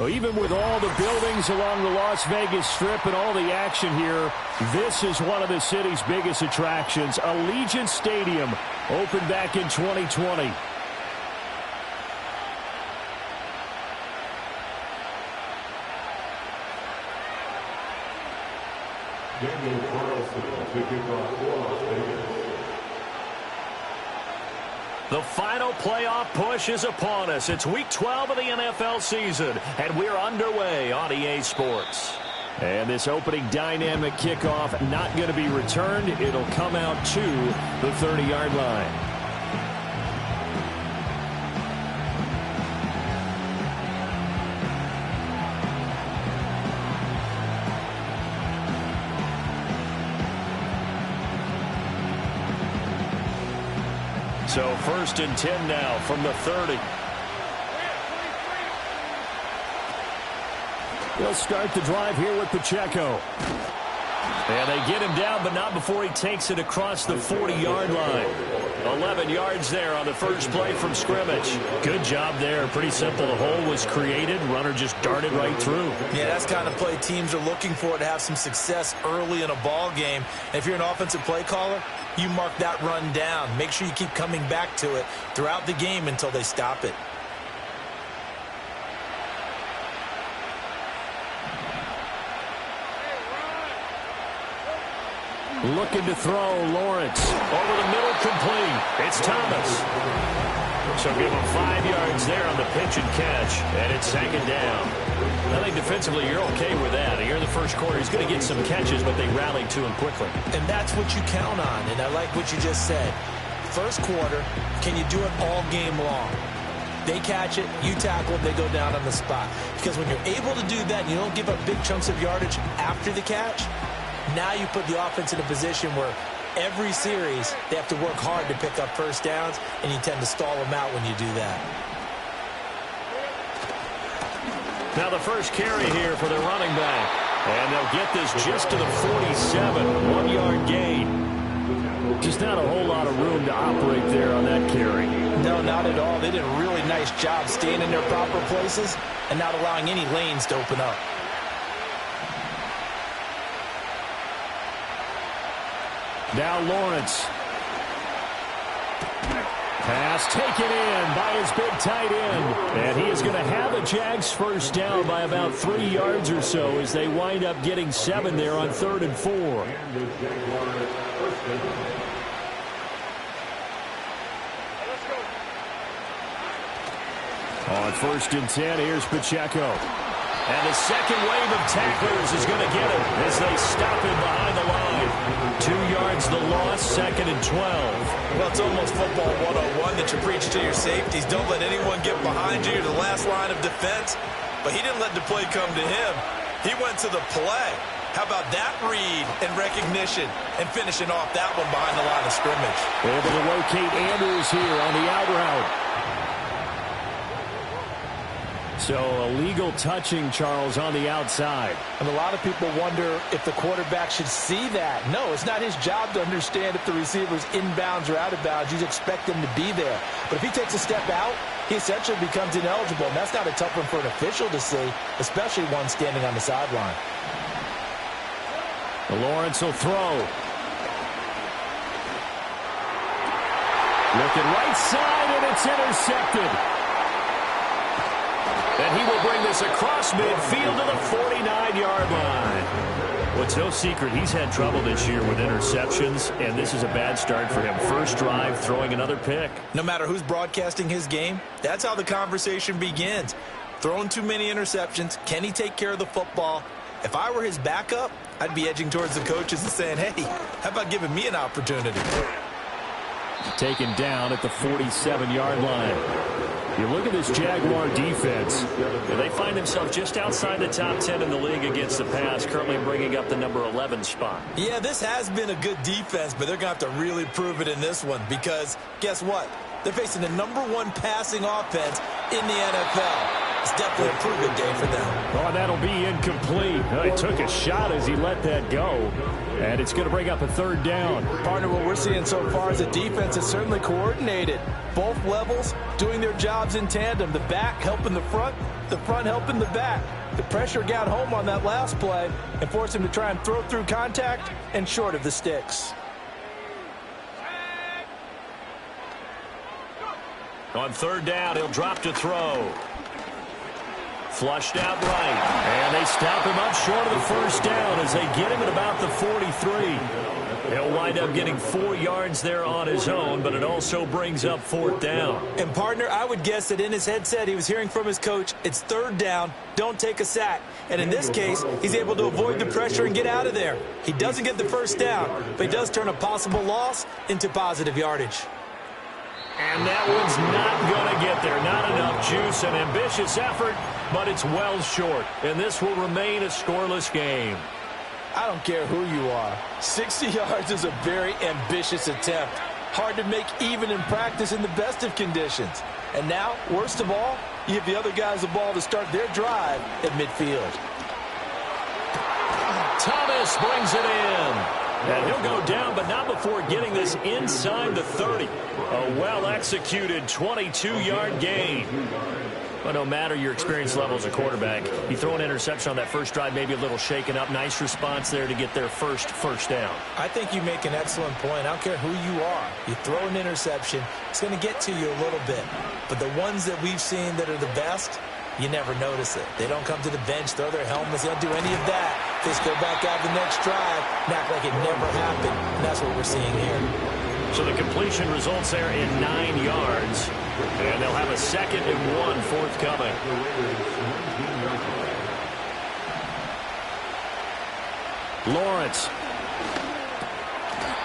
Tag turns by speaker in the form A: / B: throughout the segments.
A: Well, even with all the buildings along the Las Vegas Strip and all the action here, this is one of the city's biggest attractions. Allegiant Stadium opened back in 2020. The final playoff push is upon us. It's Week 12 of the NFL season, and we're underway on EA Sports. And this opening dynamic kickoff not going to be returned. It'll come out to the 30-yard line. So 1st and 10 now from the 30. They'll start the drive here with Pacheco. And they get him down, but not before he takes it across the 40-yard line. 11 yards there on the first play from scrimmage. Good job there. Pretty simple. The hole was created. Runner just darted right through.
B: Yeah, that's the kind of play teams are looking for to have some success early in a ball game. And if you're an offensive play caller, you mark that run down. Make sure you keep coming back to it throughout the game until they stop it.
A: Looking to throw, Lawrence. Over the middle, complete. It's Thomas. So give him 5 yards there on the pitch and catch, and it's 2nd down. I think defensively you're okay with that. Here in the first quarter, he's going to get some catches, but they rallied to him quickly.
B: And that's what you count on, and I like what you just said. First quarter, can you do it all game long? They catch it, you tackle it, they go down on the spot. Because when you're able to do that and you don't give up big chunks of yardage after the catch, now you put the offense in a position where every series they have to work hard to pick up first downs, and you tend to stall them out when you do that.
A: Now the first carry here for the running back. And they'll get this just to the 47. 1-yard gain. Just not a whole lot of room to operate there on that carry.
B: No, not at all. They did a really nice job staying in their proper places and not allowing any lanes to open up.
A: Now Lawrence. Pass taken in by his big tight end. And he is going to have a Jags first down by about 3 yards or so as they wind up getting 7 there on 3rd and 4. On 1st and 10, here's Pacheco. And the second wave of tacklers is going to get him as they stop him behind the line. 2 yards the loss, 2nd and 12.
B: Well, it's almost football 101 that you preach to your safeties. Don't let anyone get behind you. You're the last line of defense. But he didn't let the play come to him. He went to the play. How about that read and recognition and finishing off that one behind the line of scrimmage?
A: Able to locate Andrews here on the out route. So illegal touching, Charles, on the outside.
B: And a lot of people wonder if the quarterback should see that. No, it's not his job to understand if the receiver's inbounds or out of bounds. You expect him to be there. But if he takes a step out, he essentially becomes ineligible. And that's not a tough one for an official to see, especially one standing on the sideline.
A: Lawrence will throw. Looking right side, and it's intercepted. And he will bring this across midfield to the 49-yard line. Well, it's no secret he's had trouble this year with interceptions, and this is a bad start for him. First drive, throwing another pick.
B: No matter who's broadcasting his game, that's how the conversation begins. Throwing too many interceptions. Can he take care of the football? If I were his backup, I'd be edging towards the coaches and saying, hey, how about giving me an opportunity?
A: Taken down at the 47-yard line. You look at this Jaguar defense. They find themselves just outside the top 10 in the league against the pass, currently bringing up the number 11 spot.
B: Yeah, this has been a good defense, but they're going to have to really prove it in this one because guess what? They're facing the number 1 passing offense in the NFL. It's definitely a pretty good day for them.
A: Oh, that'll be incomplete. He took a shot as he let that go. And it's going to bring up a third down.
B: Partner, what we're seeing so far is the defense is certainly coordinated. Both levels doing their jobs in tandem. The back helping the front helping the back. The pressure got home on that last play and forced him to try and throw through contact and short of the sticks.
A: On third down, he'll drop to throw. Flushed out right. And they stop him up short of the first down as they get him at about the 43. He'll wind up getting 4 yards there on his own, but it also brings up fourth down.
B: And, partner, I would guess that in his headset he was hearing from his coach, it's third down, don't take a sack. And in this case, he's able to avoid the pressure and get out of there. He doesn't get the first down, but he does turn a possible loss into positive yardage.
A: And that one's not going to get there. Not enough juice. An ambitious effort, but it's well short. And this will remain a scoreless game.
B: I don't care who you are. 60 yards is a very ambitious attempt. Hard to make even in practice in the best of conditions. And now, worst of all, you give the other guys the ball to start their drive at midfield.
A: Thomas brings it in. And he'll go down, but not before getting this inside the 30. A well-executed 22-yard gain. But no matter your experience level as a quarterback, you throw an interception on that first drive, maybe a little shaken up. Nice response there to get their first down.
B: I think you make an excellent point. I don't care who you are. You throw an interception, it's going to get to you a little bit. But the ones that we've seen that are the best, you never notice it. They don't come to the bench, throw their helmets. They don't do any of that. They just go back out the next drive and act like it never happened. And that's what we're seeing here.
A: So the completion results there in 9 yards. And they'll have a 2nd and 1 forthcoming. Lawrence.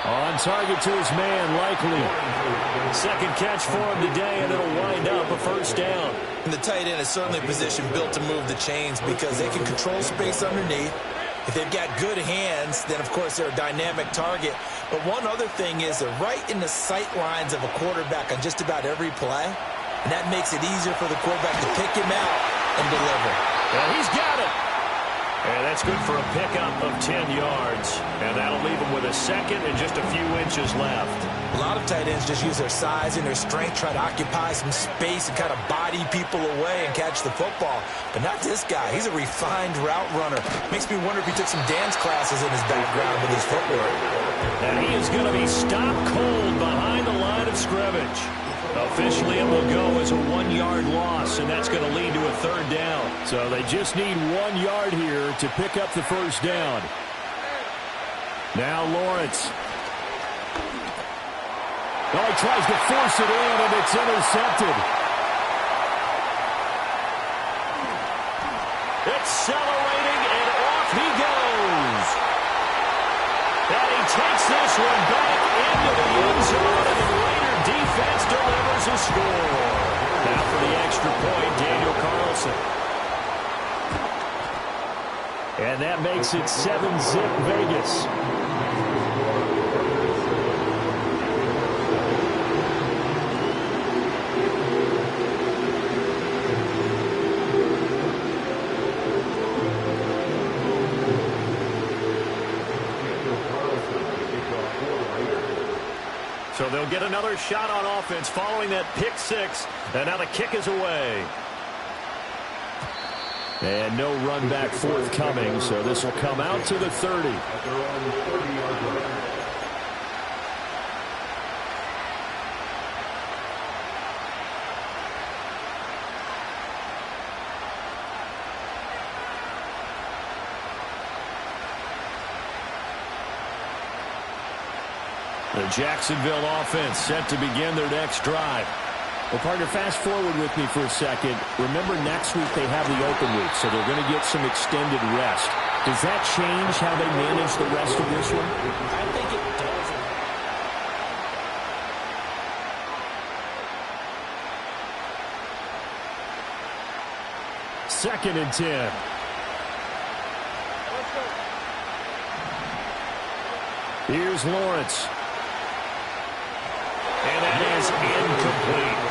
A: On target to his man, likely. Second catch for him today, and it'll wind up a first down.
B: And the tight end is certainly a position built to move the chains because they can control space underneath. If they've got good hands, then, of course, they're a dynamic target. But one other thing is they're right in the sight lines of a quarterback on just about every play. And that makes it easier for the quarterback to pick him out and deliver.
A: And he's got it. And that's good for a pickup of 10 yards. And that'll leave him with a 2nd and just a few inches left.
B: A lot of tight ends just use their size and their strength, try to occupy some space and kind of body people away and catch the football. But not this guy. He's a refined route runner. Makes me wonder if he took some dance classes in his background with his footwork.
A: And he is going to be stopped cold behind the line of scrimmage. Officially, it will go as a 1-yard loss, and that's going to lead to a third down. So they just need 1 yard here to pick up the first down. Now Lawrence. Well, he tries to force it in, and it's intercepted. Accelerating, and off he goes. And he takes this one back into the end zone, and the Raider defense delivers a score. Now for the extra point, Daniel Carlson. And that makes it 7-zip Vegas. So they'll get another shot on offense following that pick six. And now the kick is away. And no run back forthcoming, so this will come out to the 30. The Jacksonville offense set to begin their next drive. Well, partner, fast forward with me for a second. Remember, next week they have the open week, so they're going to get some extended rest. Does that change how they manage the rest of this one?
B: I think it does.
A: 2nd and 10. Here's Lawrence. And that is incomplete.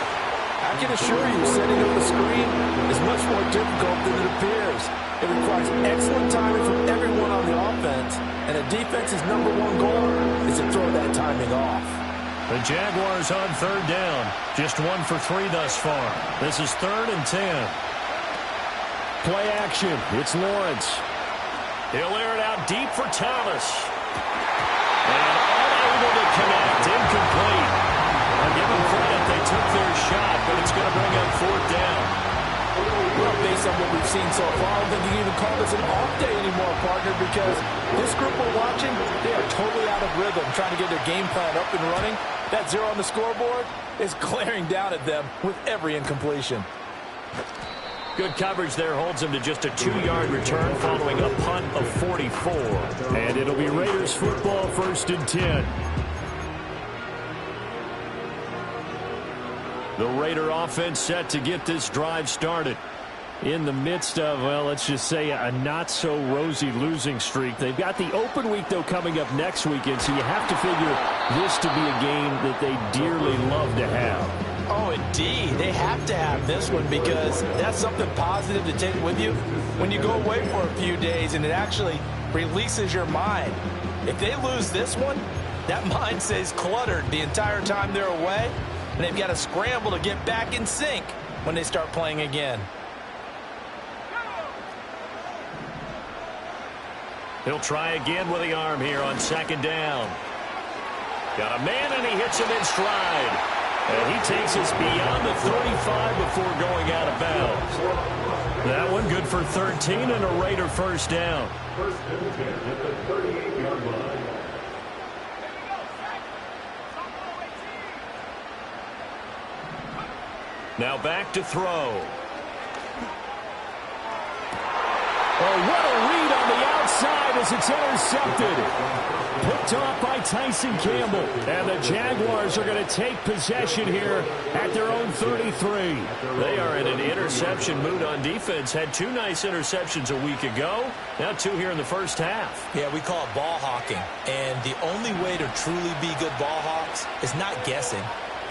B: I I can assure you, setting up a screen is much more difficult than it appears. It requires excellent timing from everyone on the offense, and a defense's #1 goal is to throw that timing off.
A: The Jaguars on 3rd down. Just 1 for 3 thus far. This is 3rd and 10. Play action. It's Lawrence. He'll air it out deep for Thomas. And unable to connect. Incomplete. I'll give them credit. They took their shot, but it's going to bring up 4th down.
B: Well, based on what we've seen so far, I don't think you can even call this an off day anymore, partner, because this group we're watching, they are totally out of rhythm, trying to get their game plan up and running. That 0 on the scoreboard is glaring down at them with every incompletion.
A: Good coverage there holds him to just a 2-yard return following a punt of 44. And it'll be Raiders football, 1st and 10. The Raider offense set to get this drive started. In the midst of, well, let's just say a not-so-rosy losing streak. They've got the open week, though, coming up next weekend, so you have to figure this to be a game that they dearly love to have.
B: Oh, indeed. They have to have this one because that's something positive to take with you when you go away for a few days, and it actually releases your mind. If they lose this one, that mind stays cluttered the entire time they're away, and they've got to scramble to get back in sync when they start playing again.
A: He'll try again with the arm here on 2nd down. Got a man, and he hits him in stride. And he takes us beyond the 35 before going out of bounds. That one good for 13 and a Raider 1st down. Now back to throw. Oh, what a read on the outside as it's intercepted. Picked off by Tyson Campbell. And the Jaguars are going to take possession here at their own 33. They are in an interception mood on defense. Had 2 nice interceptions a week ago. Now 2 here in the first half.
B: Yeah, we call it ball hawking. And the only way to truly be good ball hawks is not guessing.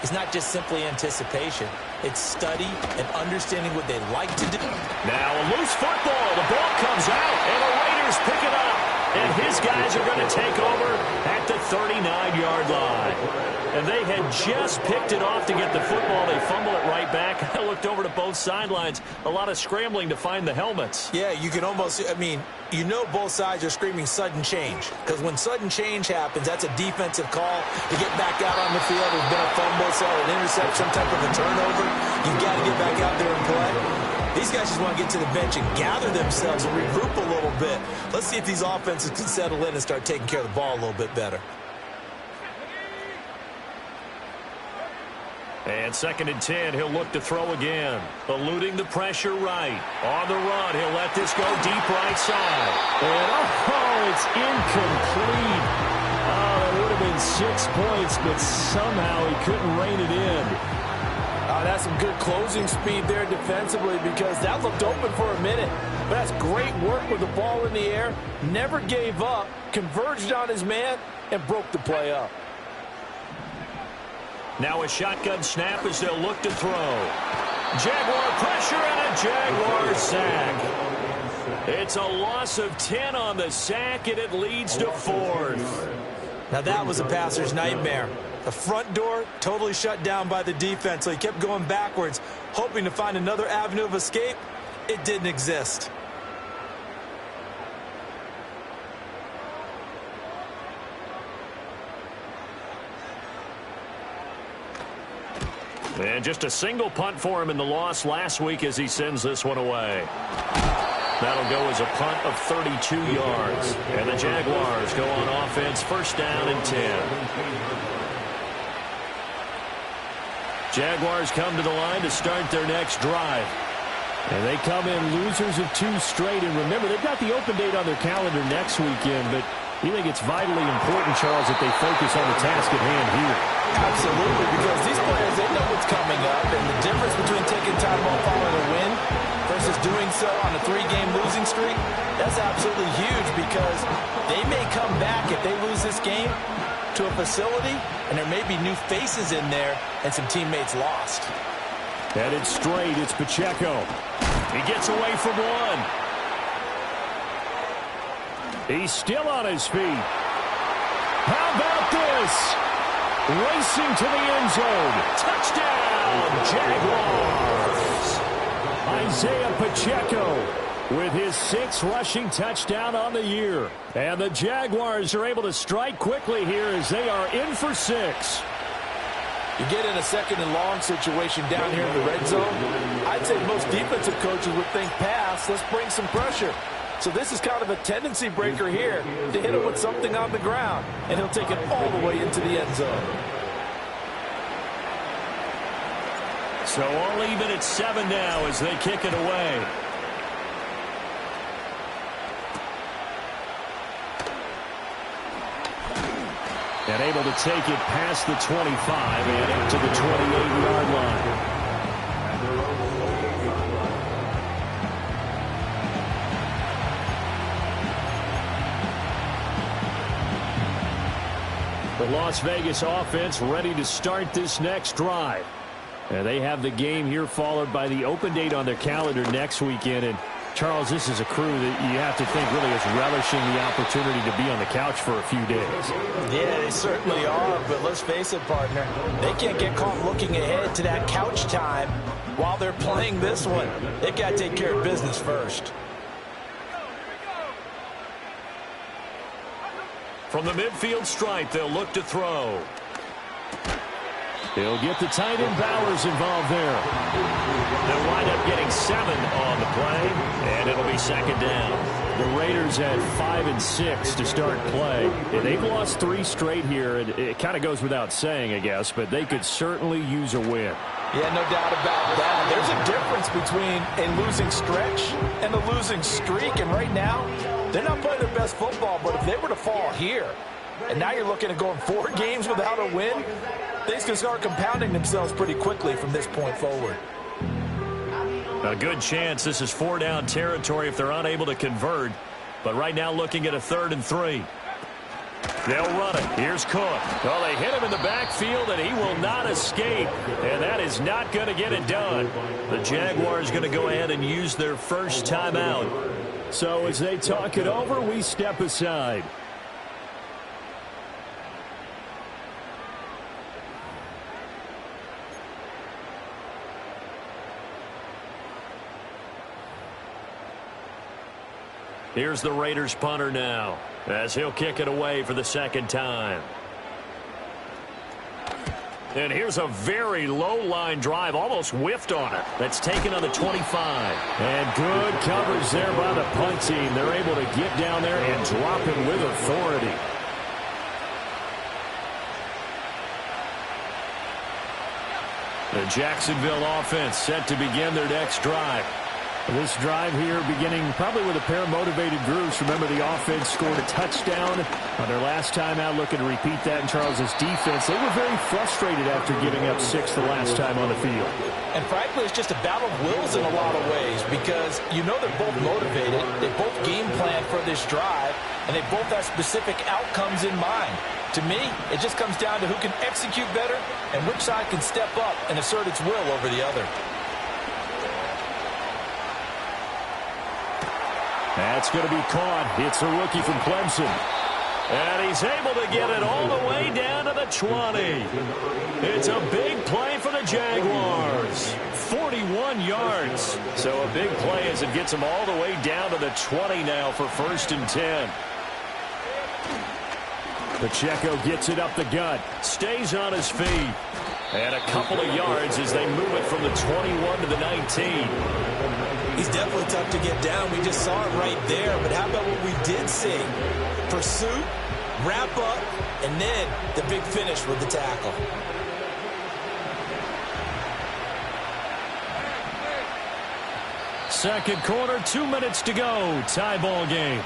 B: It's not just simply anticipation. It's study and understanding what they like to do.
A: Now a loose football. The ball comes out, and the Raiders pick it up. And his guys are going to take over at the 39-yard line. And they had just picked it off to get the football. They fumble it right back. I looked over to both sidelines. A lot of scrambling to find the helmets.
B: Yeah, you can almost, you know both sides are screaming sudden change. Because when sudden change happens, that's a defensive call to get back out on the field. There's been a fumble, so an interception, some type of a turnover. You've got to get back out there and play. These guys just want to get to the bench and gather themselves and regroup a little bit. Let's see if these offenses can settle in and start taking care of the ball a little bit better.
A: And 2nd and 10, he'll look to throw again. Eluding the pressure right. On the run, he'll let this go deep right side. And, it's incomplete. Oh, that would have been 6 points, but somehow he couldn't rein it in.
B: That's some good closing speed there defensively because that looked open for a minute. But that's great work with the ball in the air. Never gave up, converged on his man, and broke the play up.
A: Now a shotgun snap as they'll look to throw. Jaguar pressure and a Jaguar sack. It's a loss of 10 on the sack, and it leads to 4th.
B: Now that was a passer's nightmare. The front door totally shut down by the defense, so he kept going backwards, hoping to find another avenue of escape. It didn't exist.
A: And just a single punt for him in the loss last week as he sends this one away. That'll go as a punt of 32 yards. And the Jaguars go on offense, 1st down and 10. Jaguars come to the line to start their next drive. And they come in losers of 2 straight. And remember, they've got the open date on their calendar next weekend, but you think it's vitally important, Charles, that they focus on the task at hand here.
B: Absolutely, because these players, they know what's coming up, and the difference between taking time off following a win versus doing so on a 3-game losing streak, that's absolutely huge because they may come back if they lose this game to a facility, and there may be new faces in there and some teammates lost.
A: Headed straight, it's Pacheco. He gets away from one. He's still on his feet. How about this? Racing to the end zone. Touchdown, Jaguars. Isaiah Pacheco with his 6th rushing touchdown on the year. And the Jaguars are able to strike quickly here as they are in for 6.
B: You get in a 2nd and long situation down here in the red zone. I'd say most defensive coaches would think pass. Let's bring some pressure. So this is kind of a tendency breaker here to hit him with something on the ground. And he'll take it all the way into the end zone.
A: So all even at 7 now as they kick it away. And able to take it past the 25 and into the 28-yard line. The Las Vegas offense ready to start this next drive. And they have the game here followed by the open date on their calendar next weekend. And Charles, this is a crew that you have to think really is relishing the opportunity to be on the couch for a few days.
B: Yeah, they certainly are, but let's face it, partner. They can't get caught looking ahead to that couch time while they're playing this one. They've got to take care of business first.
A: From the midfield stripe, they'll look to throw. He'll get the tight end Bowers involved there. They'll wind up getting 7 on the play, and it'll be 2nd down. The Raiders had 5 and 6 to start play. And they've lost 3 straight here. It kind of goes without saying, I guess, but they could certainly use a win.
B: Yeah, no doubt about that. There's a difference between a losing stretch and a losing streak, and right now, they're not playing their best football, but if they were to fall here, and now you're looking at going 4 games without a win, things can start compounding themselves pretty quickly from this point forward.
A: A good chance this is 4-down territory if they're unable to convert. But right now looking at a 3rd and 3. They'll run it. Here's Cook. Oh, they hit him in the backfield, and he will not escape. And that is not going to get it done. The Jaguars going to go ahead and use their first timeout. So as they talk it over, we step aside. Here's the Raiders punter now as he'll kick it away for the 2nd time. And here's a very low-line drive, almost whiffed on it. That's taken on the 25. And good coverage there by the punt team. They're able to get down there and drop him with authority. The Jacksonville offense set to begin their next drive. This drive here beginning probably with a pair of motivated groups. Remember, the offense scored a touchdown on their last time out, looking to repeat that in Charles's defense. They were very frustrated after giving up 6 the last time on the field.
B: And frankly, it's just a battle of wills in a lot of ways because you know they're both motivated. They both game plan for this drive, and they both have specific outcomes in mind. To me, it just comes down to who can execute better and which side can step up and assert its will over the other.
A: That's going to be caught. It's a rookie from Clemson. And he's able to get it all the way down to the 20. It's a big play for the Jaguars. 41 yards. So a big play as it gets him all the way down to the 20 now for 1st and 10. Pacheco gets it up the gut. Stays on his feet. And a couple of yards as they move it from the 21 to the 19.
B: He's definitely tough to get down. We just saw it right there. But how about what we did see? Pursuit, wrap up, and then the big finish with the tackle.
A: Second quarter, 2 minutes to go. Tie ball game.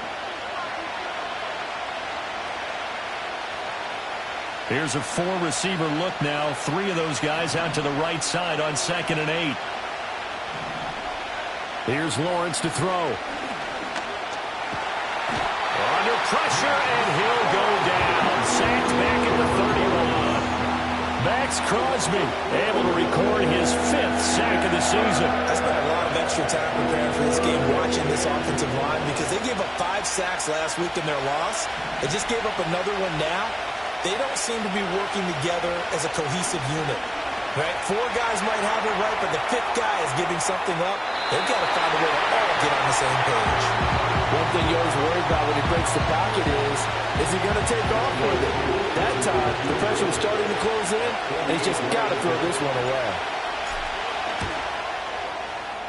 A: Here's a 4-receiver look now. 3 of those guys out to the right side on 2nd and 8. Here's Lawrence to throw. Under pressure, and he'll go down. Sacked back at the 31. Max Crosby able to record his 5th sack of the season.
B: I spent a lot of extra time preparing for this game watching this offensive line because they gave up 5 sacks last week in their loss. They just gave up another one now. They don't seem to be working together as a cohesive unit. Right? 4 guys might have it right, but the 5th guy is giving something up. They've got to find a way to all get on the same page.
C: One thing you always worry about when he breaks the pocket is he going to take off with it? That time, the pressure was starting to close in, and he's just got to throw this one away.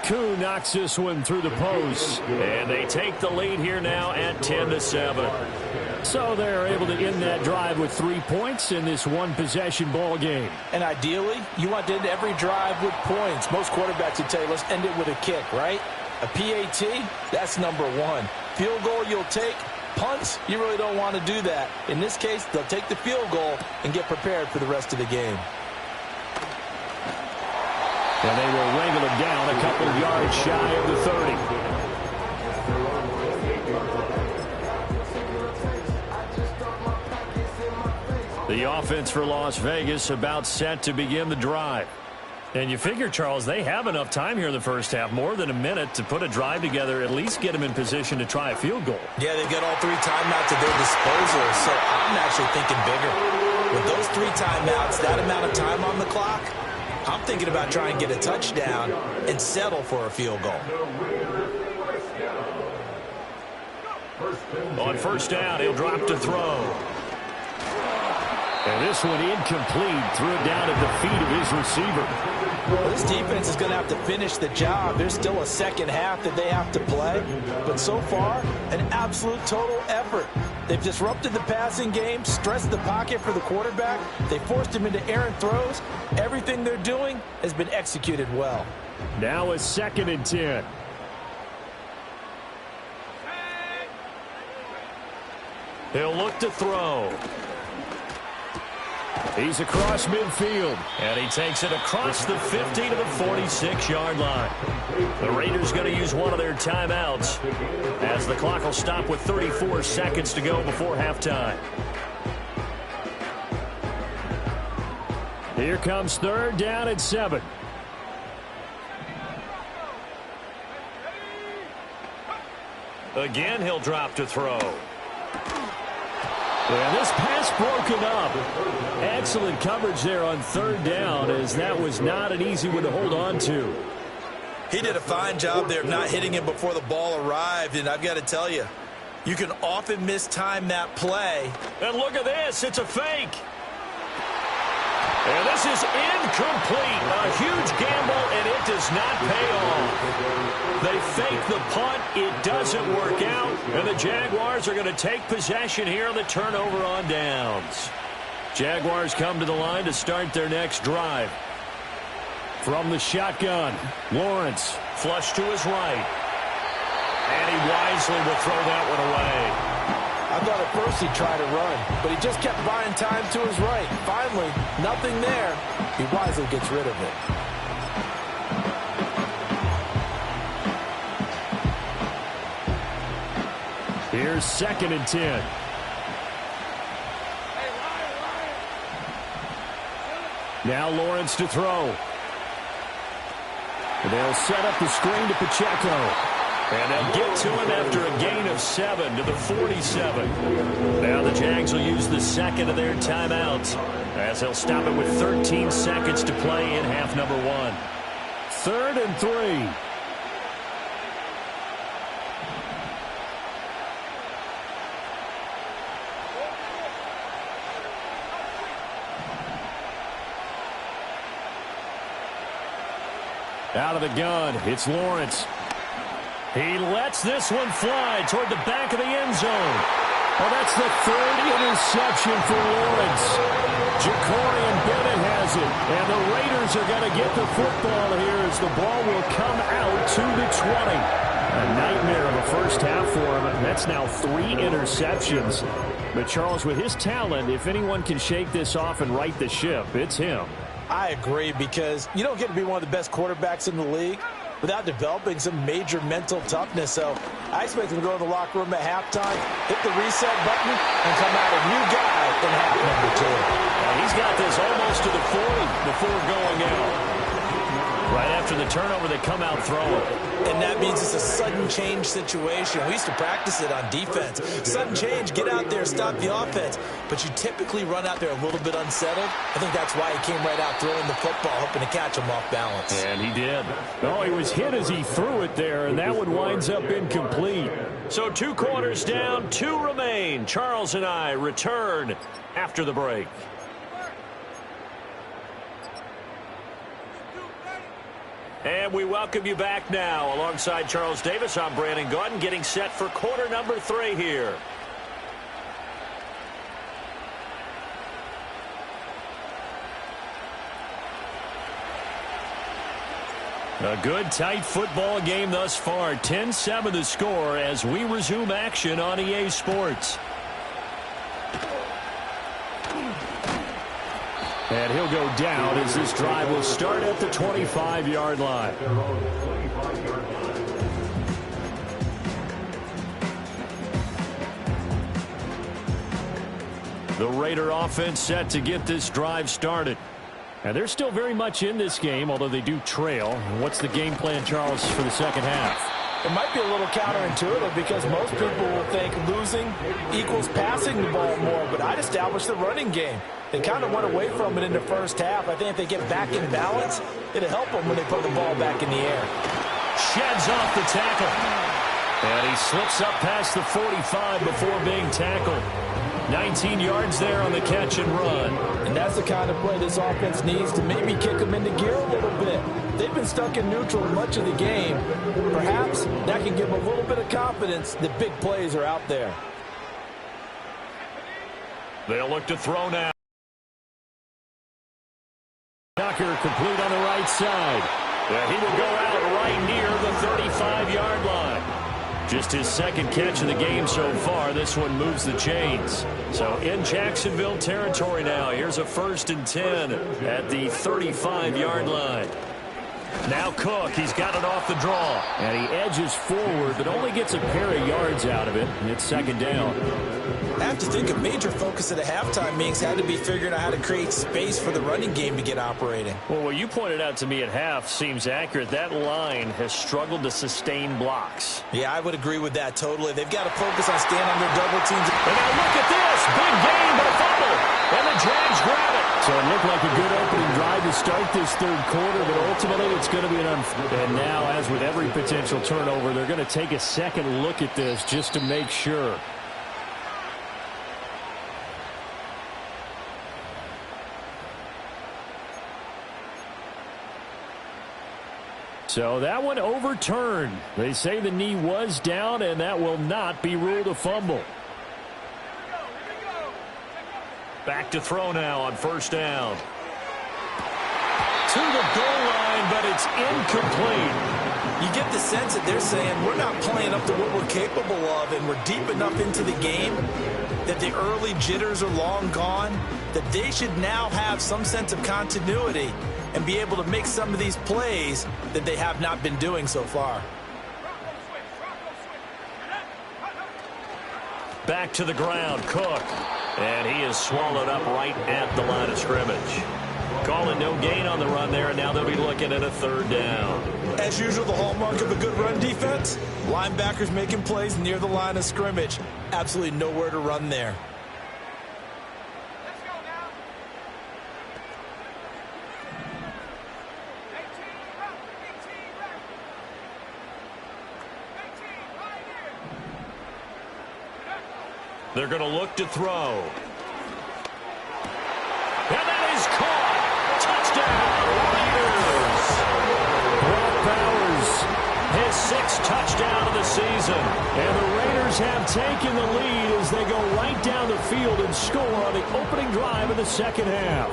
A: Koo knocks this one through the post, and they take the lead here now at 10-7. So they're able to end that drive with 3 points in this one-possession ball game.
B: And ideally, you want to end every drive with points. Most quarterbacks would tell you, let's end it with a kick, right? A PAT, that's number 1. Field goal you'll take. Punts, you really don't want to do that. In this case, they'll take the field goal and get prepared for the rest of the game.
A: And they will wrangle him down a couple of yards shy of the 30. The offense for Las Vegas about set to begin the drive. And you figure, Charles, they have enough time here in the first half, more than a minute, to put a drive together, at least get them in position to try a field goal.
B: Yeah, they've got all 3 timeouts at their disposal, so I'm actually thinking bigger. With those 3 timeouts, that amount of time on the clock, I'm thinking about trying to get a touchdown and settle for a field goal.
A: On first down, he'll drop to throw. And this one incomplete. Threw it down at the feet of his receiver.
B: Well, this defense is going to have to finish the job. There's still a second half that they have to play. But so far, an absolute total effort. They've disrupted the passing game, stressed the pocket for the quarterback. They forced him into errant throws. Everything they're doing has been executed well.
A: Now a 2nd and 10. He'll look to throw. He's across midfield, and he takes it across the 50 to the 46-yard line. The Raiders going to use one of their timeouts as the clock will stop with 34 seconds to go before halftime. Here comes 3rd down and 7. Again, he'll drop to throw. And this pass broken up. Excellent coverage there on 3rd down, as that was not an easy one to hold on to.
B: He did a fine job there of not hitting him before the ball arrived, and I've got to tell you, you can often mistime that play.
A: And look at this. It's a fake. And this is incomplete. A huge gamble, and it does not pay off. They fake the punt. It doesn't work out. And the Jaguars are going to take possession here on the turnover on downs. Jaguars come to the line to start their next drive. From the shotgun, Lawrence flush to his right. And he wisely will throw that one away.
B: I thought at first he'd try to run, but he just kept buying time to his right. Finally, nothing there. He wisely gets rid of it.
A: Here's 2nd and 10. Now Lawrence to throw. They'll set up the screen to Pacheco. And they'll get to him after a gain of 7 to the 47. Now the Jags will use the 2nd of their timeouts, as they'll stop it with 13 seconds to play in half number 1. 3rd and 3. Out of the gun, it's Lawrence. He lets this one fly toward the back of the end zone. Well, that's the 3rd interception for Lawrence. Jacorian Bennett has it, and the Raiders are going to get the football here as the ball will come out to the 20. A nightmare of a first half for him. That's now 3 interceptions. But Charles, with his talent, if anyone can shake this off and right the ship, it's him.
B: I agree, because you don't get to be one of the best quarterbacks in the league without developing some major mental toughness. So I expect him to go in the locker room at halftime, hit the reset button, and come out a new guy in half number 2.
A: He's got this almost to the 40 before going out. Right after the turnover, they come out throwing.
B: And that means it's a sudden change situation. We used to practice it on defense. Sudden change, get out there, stop the offense. But you typically run out there a little bit unsettled. I think that's why he came right out throwing the football, hoping to catch him off balance.
A: And he did. Oh, he was hit as he threw it there, and that one winds up incomplete. So 2 quarters down, 2 remain. Charles and I return after the break. And we welcome you back now. Alongside Charles Davis, I'm Brandon Gaudin, getting set for quarter number 3 here. A good, tight football game thus far. 10-7 the score as we resume action on EA Sports. And he'll go down as this drive will start at the 25-yard line. The Raider offense set to get this drive started. And they're still very much in this game, although they do trail. What's the game plan, Charles, for the second half?
B: It might be a little counterintuitive because most people will think losing equals passing the ball more, but I'd establish the running game. They kind of went away from it in the first half. I think if they get back in balance, it'll help them when they put the ball back in the air.
A: Sheds off the tackle. And he slips up past the 45 before being tackled. 19 yards there on the catch and run.
B: And that's the kind of play this offense needs to maybe kick them into gear a little bit. They've been stuck in neutral much of the game. Perhaps that can give them a little bit of confidence that big plays are out there.
A: They'll look to throw now. Tucker complete on the right side. He will go out right near the 35-yard line. Just his second catch of the game so far. This one moves the chains. So in Jacksonville territory now. Here's a 1st and 10 at the 35-yard line. Now Cook, he's got it off the draw. And he edges forward, but only gets a pair of yards out of it. It's second down.
B: I have to think a major focus at a halftime meetings had to be figuring out how to create space for the running game to get operating.
A: Well, what you pointed out to me at half seems accurate. That line has struggled to sustain blocks.
B: Yeah, I would agree with that totally. They've got to focus on staying on their double teams.
A: And now look at this. Big game, but a fumble. And the Jags grab it. So it looked like a good opening drive to start this third quarter, but ultimately it's going to be an And now, as with every potential turnover, they're going to take a second look at this just to make sure. So that one overturned. They say the knee was down, and that will not be ruled a fumble. Back to throw now on 1st down. To the goal line, but it's incomplete.
B: You get the sense that they're saying we're not playing up to what we're capable of, and we're deep enough into the game that the early jitters are long gone, that they should now have some sense of continuity and be able to make some of these plays that they have not been doing so far.
A: Back to the ground, Cook. And he is swallowed up right at the line of scrimmage. Calling no gain on the run there, and now they'll be looking at a 3rd down.
B: As usual, the hallmark of a good run defense, linebackers making plays near the line of scrimmage. Absolutely nowhere to run there.
A: They're going to look to throw. And that is caught. Touchdown, Raiders. Brock Bowers, his 6th touchdown of the season. And the Raiders have taken the lead as they go right down the field and score on the opening drive of the second half.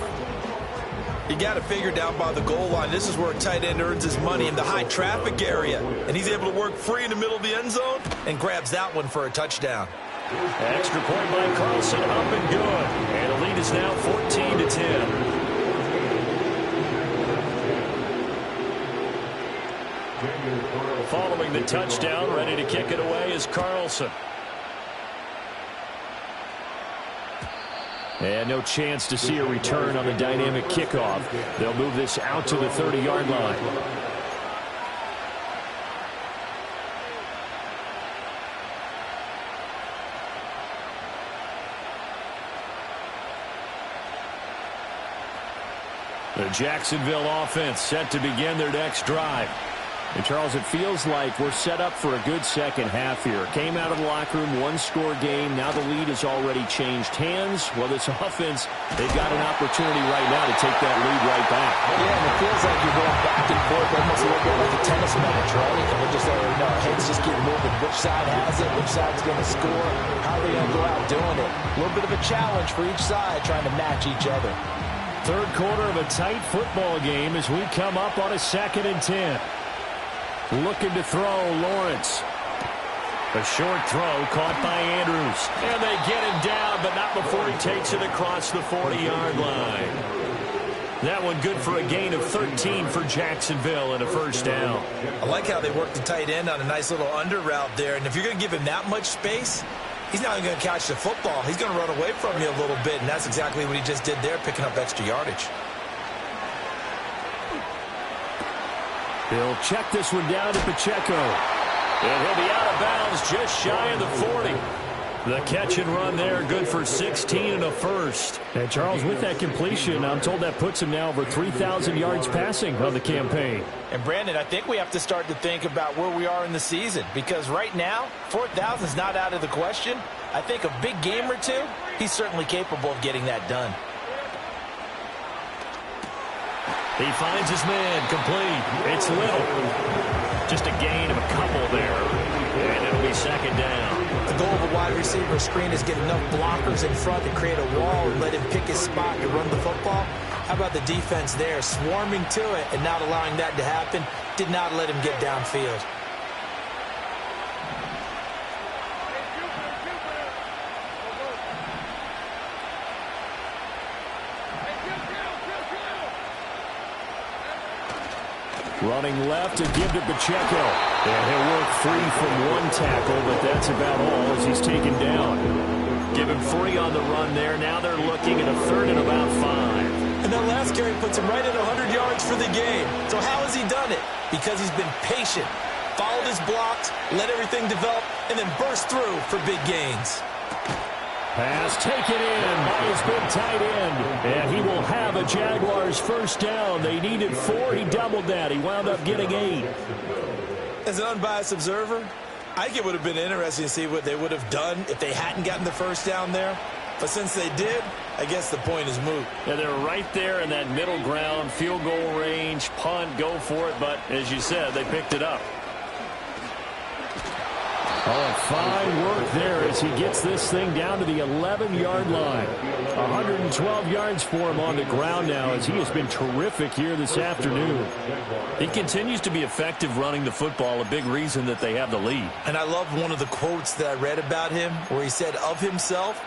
B: You got to figure down by the goal line. This is where a tight end earns his money, in the high traffic area. And he's able to work free in the middle of the end zone and grabs that one for a touchdown.
A: Extra point by Carlson, up and good. And the lead is now 14-10. Following the touchdown, ready to kick it away is Carlson. And no chance to see a return on the dynamic kickoff. They'll move this out to the 30-yard line. The Jacksonville offense set to begin their next drive. And, Charles, it feels like we're set up for a good second half here. Came out of the locker room, one-score game. Now the lead has already changed hands. Well, this offense, they've got an opportunity right now to take that lead right back.
B: Yeah, and it feels like you're going back and forth almost a little bit like a tennis match, right? And we're just already know, heads just keep moving. Which side has it? Which side's going to score? How are they going to go out doing it? A little bit of a challenge for each side trying to match each other.
A: Third quarter of a tight football game as we come up on a 2nd and 10. Looking to throw, Lawrence. A short throw caught by Andrews. And they get him down, but not before he takes it across the 40-yard line. That one good for a gain of 13 for Jacksonville and a first down.
B: I like how they worked the tight end on a nice little under route there. And if you're going to give him that much space, he's not even going to catch the football. He's going to run away from you a little bit, and that's exactly what he just did there, picking up extra yardage.
A: He'll check this one down to Pacheco. And he'll be out of bounds just shy of the 40. The catch and run there, good for 16 and a first. And, Charles, with that completion, I'm told that puts him now over 3,000 yards passing on the campaign.
B: And, Brandon, I think we have to start to think about where we are in the season. Because right now, 4,000 is not out of the question. I think a big game or two, he's certainly capable of getting that done.
A: He finds his man, complete. It's Little. Just a gain of a couple there. And it'll be 2nd down.
B: The goal of a wide receiver screen is get enough blockers in front to create a wall and let him pick his spot to run the football. How about the defense there, swarming to it and not allowing that to happen? Did not let him get downfield.
A: Running left to give to Pacheco. And he'll work free from one tackle, but that's about all as he's taken down. Give him free on the run there. Now they're looking at a 3rd and about 5.
B: And that last carry puts him right at 100 yards for the game. So how has he done it? Because he's been patient, followed his blocks, let everything develop, and then burst through for big gains.
A: Pass taken in by his big tight end. And he will have a Jaguars first down. They needed 4. He doubled that. He wound up getting 8.
B: As an unbiased observer, I think it would have been interesting to see what they would have done if they hadn't gotten the first down there. But since they did, I guess the point is moot.
A: Yeah, they're right there in that middle ground, field goal range, punt, go for it. But as you said, they picked it up. Oh, fine work there as he gets this thing down to the 11-yard line. 112 yards for him on the ground now as he has been terrific here this afternoon. He continues to be effective running the football, a big reason that they have the lead.
B: And I love one of the quotes that I read about him where he said of himself,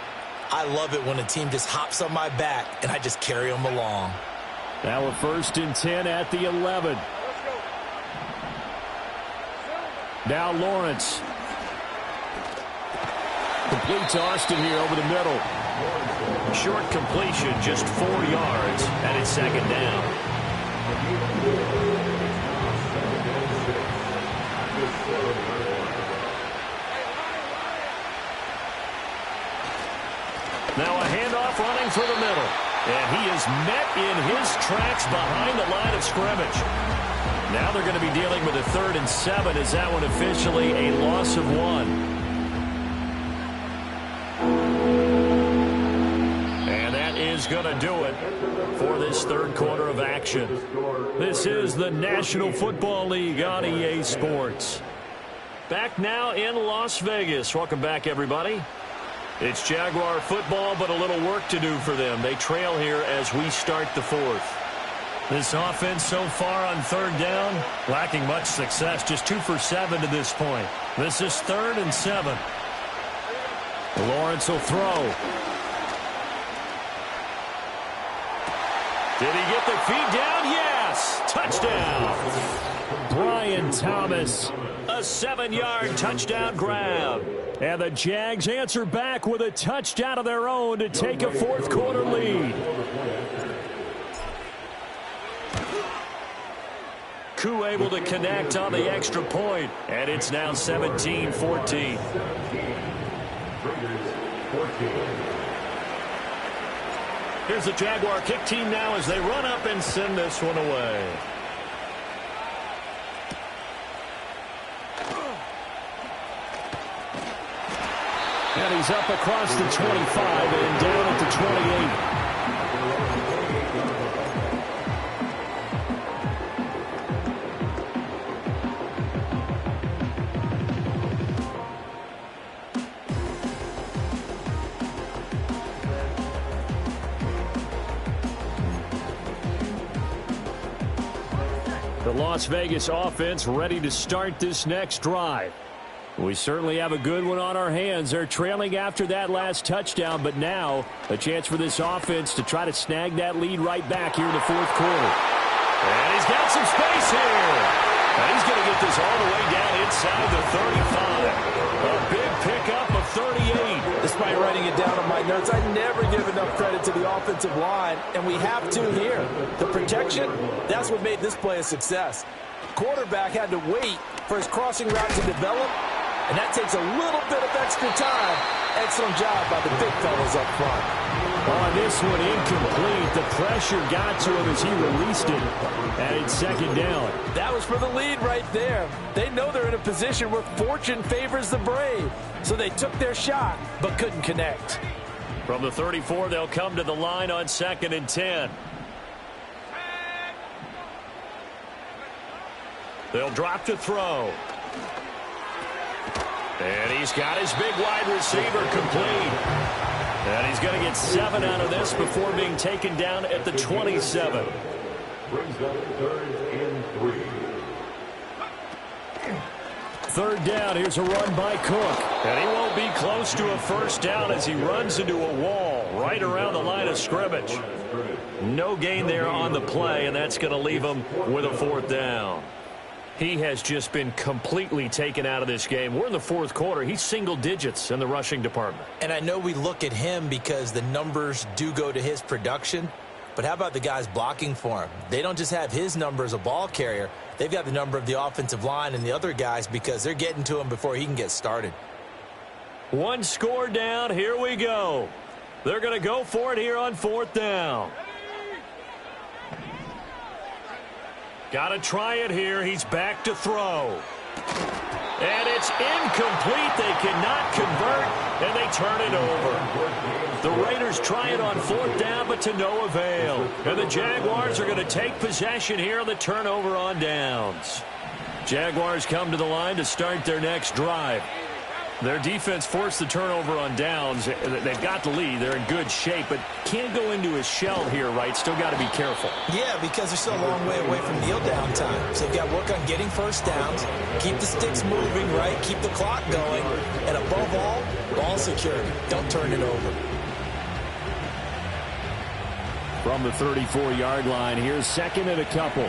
B: "I love it when a team just hops on my back and I just carry them along."
A: Now a 1st and 10 at the 11. Now Lawrence. Complete to Austin here over the middle. Short completion, just 4 yards, and it's 2nd down. Now a handoff running for the middle. And he is met in his tracks behind the line of scrimmage. Now they're going to be dealing with a 3rd and 7. Is that one officially a loss of 1? Is going to do it for this 3rd quarter of action. This is the National Football League on EA Sports. Back now in Las Vegas. Welcome back, everybody. It's Jaguar football, but a little work to do for them. They trail here as we start the 4th. This offense so far on 3rd down, lacking much success, just 2 for 7 to this point. This is 3rd and 7. Lawrence will throw. Did he get the feet down? Yes! Touchdown! Brian Thomas. A 7-yard touchdown grab. And the Jags answer back with a touchdown of their own to take a fourth-quarter lead. Koo able to connect on the extra point, and it's now 17-14. Here's the Jaguar kick team now as they run up and send this one away. And he's up across the 25 and down at the 28. The Las Vegas offense ready to start this next drive. We certainly have a good one on our hands. They're trailing after that last touchdown, but now a chance for this offense to try to snag that lead right back here in the fourth quarter. And he's got some space here. And he's going to get this all the way down inside the 35. A big pickup of 38.
C: Despite writing it down on my notes, I never give enough credit to the offensive line, and we have to here. The protection, that's what made this play a success. Quarterback had to wait for his crossing route to develop, and that takes a little bit of extra time. Excellent job by the big fellas up front.
A: On this one, incomplete. The pressure got to him as he released it. And it's second down.
C: That was for the lead right there. They know they're in a position where fortune favors the brave. So they took their shot, but couldn't connect.
A: From the 34, they'll come to the line on 2nd and 10. They'll drop to throw. And he's got his big wide receiver complete. And he's going to get 7 out of this before being taken down at the 27.
D: Brings up 3rd and 3.
A: Third down, here's a run by Cook. And he won't be close to a first down as he runs into a wall right around the line of scrimmage. No gain there on the play, and that's going to leave him with a 4th down. He has just been completely taken out of this game. We're in the fourth quarter. He's single digits in the rushing department.
B: And I know we look at him because the numbers do go to his production. But how about the guys blocking for him? They don't just have his number as a ball carrier. They've got the number of the offensive line and the other guys because they're getting to him before he can get started.
A: One score down. Here we go. They're going to go for it here on 4th down. Got to try it here. He's back to throw. And it's incomplete. They cannot convert, and they turn it over. The Raiders try it on 4th down, but to no avail. And the Jaguars are going to take possession here on the turnover on downs. Jaguars come to the line to start their next drive. Their defense forced the turnover on downs. They've got the lead. They're in good shape, but can't go into a shell here, right? Still got to be careful.
B: Yeah, because they're still a long way away from kneel down time. So they've got to work on getting first downs, keep the sticks moving, right? Keep the clock going. And above all, ball security. Don't turn it over.
A: From the 34-yard line, here's 2nd and a couple.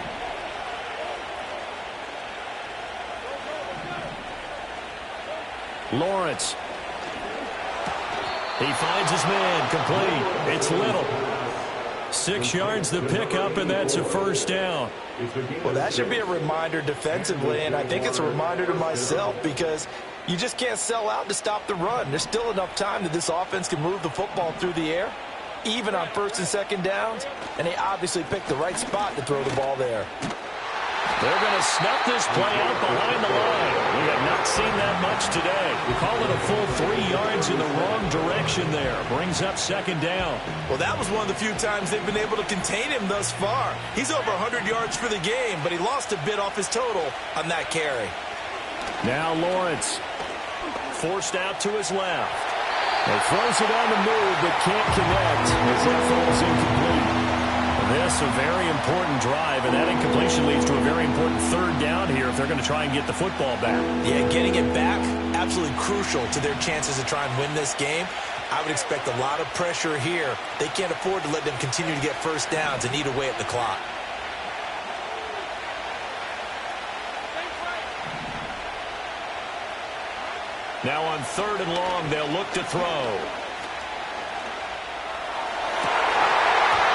A: Lawrence. He finds his man, complete. It's Little. 6 yards the pickup, and that's a first down.
C: Well, that should be a reminder defensively, and I think it's a reminder to myself because you just can't sell out to stop the run. There's still enough time that this offense can move the football through the air, even on 1st and 2nd downs, and they obviously picked the right spot to throw the ball there.
A: They're going to snuff this play out behind the line. We have not seen that much today. We call it a full 3 yards in the wrong direction there. Brings up 2nd down.
C: Well, that was one of the few times they've been able to contain him thus far. He's over 100 yards for the game, but he lost a bit off his total on that carry.
A: Now Lawrence. Forced out to his left. He throws it on the move, but can't connect as that falls incomplete. This a very important drive, and that incompletion leads to a very important 3rd down here if they're going to try and get the football back.
B: Yeah, getting it back, absolutely crucial to their chances to try and win this game. I would expect a lot of pressure here. They can't afford to let them continue to get first downs and eat away at the clock.
A: Now on 3rd and long, they'll look to throw.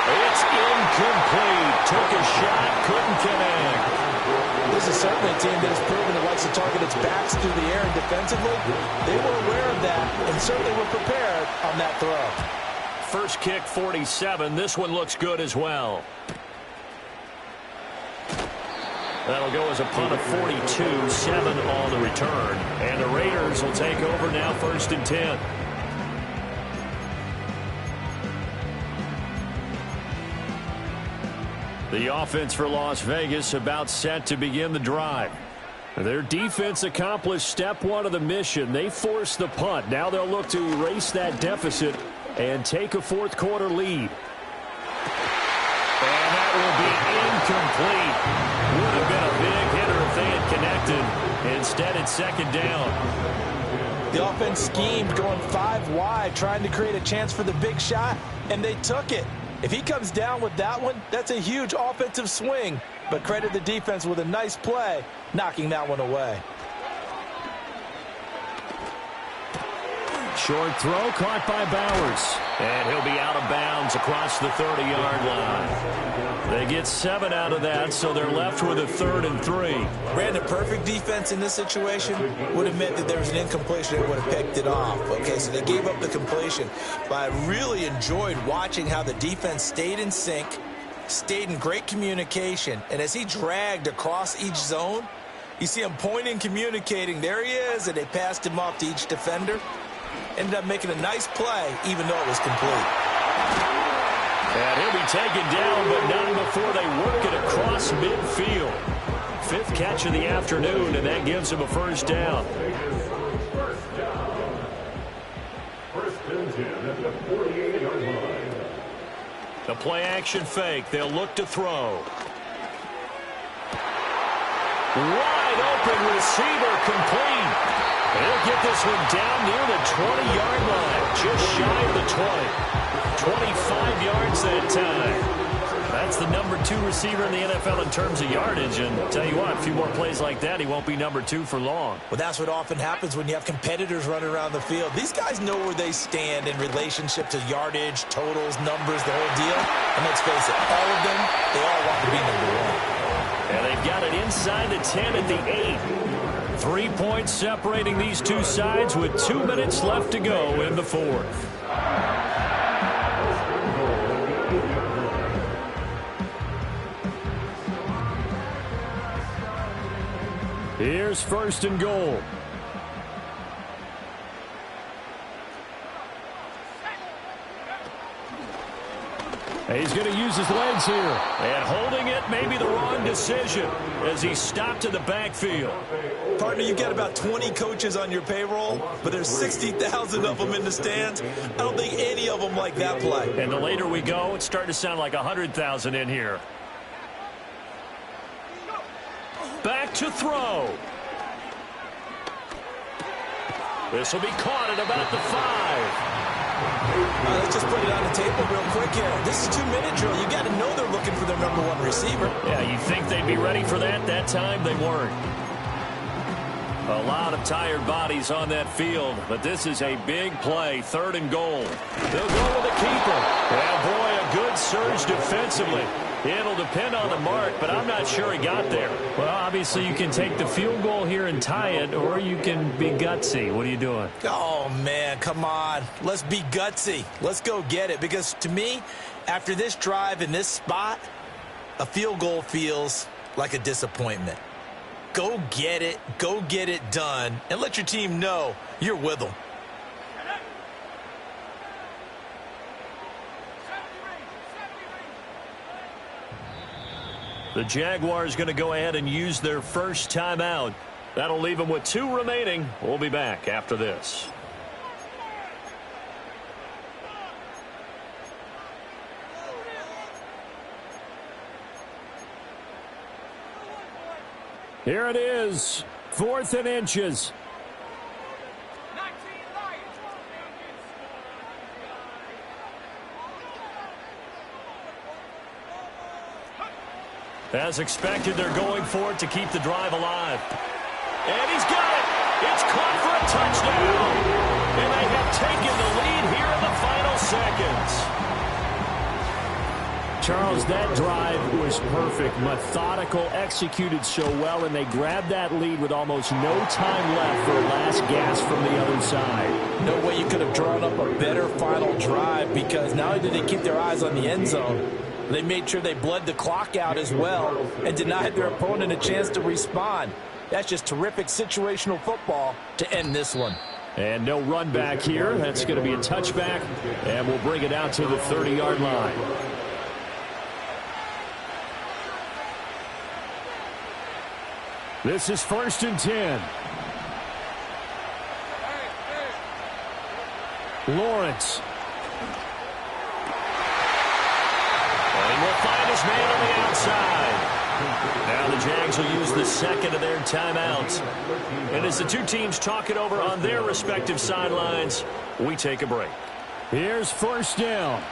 A: It's incomplete. Took a shot, couldn't connect.
C: This is certainly a team that has proven it likes to target its backs through the air and defensively. They were aware of that and certainly were prepared on that throw.
A: First kick, 47. This one looks good as well. That'll go as a punt of 42, 7 on the return. And the Raiders will take over now 1st and 10. The offense for Las Vegas about set to begin the drive. Their defense accomplished step 1 of the mission. They forced the punt. Now they'll look to erase that deficit and take a 4th quarter lead. And that will be incomplete. Would have been a big hitter if they had connected. Instead, it's 2nd down.
C: The offense schemed going 5 wide, trying to create a chance for the big shot, and they took it. If he comes down with that one, that's a huge offensive swing. But credit the defense with a nice play, knocking that one away.
A: Short throw caught by Bowers. And he'll be out of bounds across the 30-yard line. They get 7 out of that, so they're left with a 3rd and 3.
B: Brandon, perfect defense in this situation would have meant that there was an incompletion and would have picked it off. Okay, so they gave up the completion. But I really enjoyed watching how the defense stayed in sync, stayed in great communication, and as he dragged across each zone, you see him pointing, communicating. There he is, and they passed him off to each defender. Ended up making a nice play, even though it was complete.
A: And he'll be taken down, but not before they work it across midfield. 5th catch of the afternoon, and that gives him a 1st down. The play-action fake. They'll look to throw. Wide open receiver, complete. He'll get this one down near the 20-yard line, just shy of the 20. 25 yards that time. That's the number 2 receiver in the NFL in terms of yardage. And tell you what, a few more plays like that, he won't be number 2 for long.
B: Well, that's what often happens when you have competitors running around the field. These guys know where they stand in relationship to yardage, totals, numbers, the whole deal. And let's face it, all of them, they all want to be number 1.
A: And they've got it inside the 10 at the 8. 3 points separating these two sides with 2 minutes left to go in the 4th. Here's 1st and goal. He's going to use his legs here. And holding it may be the wrong decision as he stopped in the backfield.
B: Partner, you've got about 20 coaches on your payroll, but there's 60,000 of them in the stands. I don't think any of them like that play.
A: And the later we go, it's starting to sound like 100,000 in here. Back to throw. This will be caught at about the 5.
B: Let's just put it on the table real quick here. This is 2-minute drill. You got to know they're looking for their number 1 receiver.
A: Yeah, you think they'd be ready for that? That time they weren't. A lot of tired bodies on that field, but this is a big play, 3rd and goal. They'll go with the keeper. Yeah, boy, a good surge defensively. It'll depend on the mark, but I'm not sure he got there. Well, obviously you can take the field goal here and tie it, or you can be gutsy. What are you doing?
B: Oh, man, come on. Let's be gutsy. Let's go get it, because to me, after this drive in this spot, a field goal feels like a disappointment. Go get it done, and let your team know you're with them.
A: The Jaguars going to go ahead and use their first timeout. That'll leave them with 2 remaining. We'll be back after this. Here it is, 4th and inches. As expected, they're going for it to keep the drive alive. And he's got it. It's caught for a touchdown. And they have taken the lead here in the final seconds.
E: Charles, that drive was perfect, methodical, executed so well, and they grabbed that lead with almost no time left for a last gasp from the other side.
C: No way you could have drawn up a better final drive, because not only did they keep their eyes on the end zone, they made sure they bled the clock out as well and denied their opponent a chance to respond. That's just terrific situational football to end this one.
E: And no run back here. That's going to be a touchback, and we'll bring it out to the 30-yard line. This is 1st and 10. Lawrence.
A: And will find his man on the outside. Now the Jags will use the second of their timeouts. And as the two teams talk it over on their respective sidelines, we take a break.
E: Here's 1st down.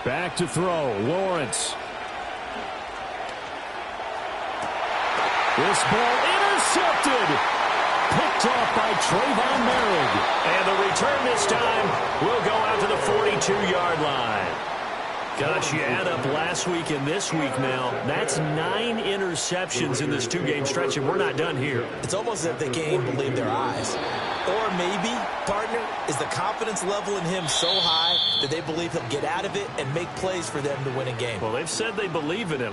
E: Back to throw, Lawrence. This ball intercepted. Picked off by Trayvon Merritt.
A: And the return this time will go out to the 42-yard line. Gosh, you add up last week and this week now. That's 9 interceptions in this two-game stretch, and we're not done here.
B: It's almost as if they can't even believe their eyes. Or maybe, partner, is the confidence level in him so high that they believe he'll get out of it and make plays for them to win a game.
A: Well, they've said they believe in him.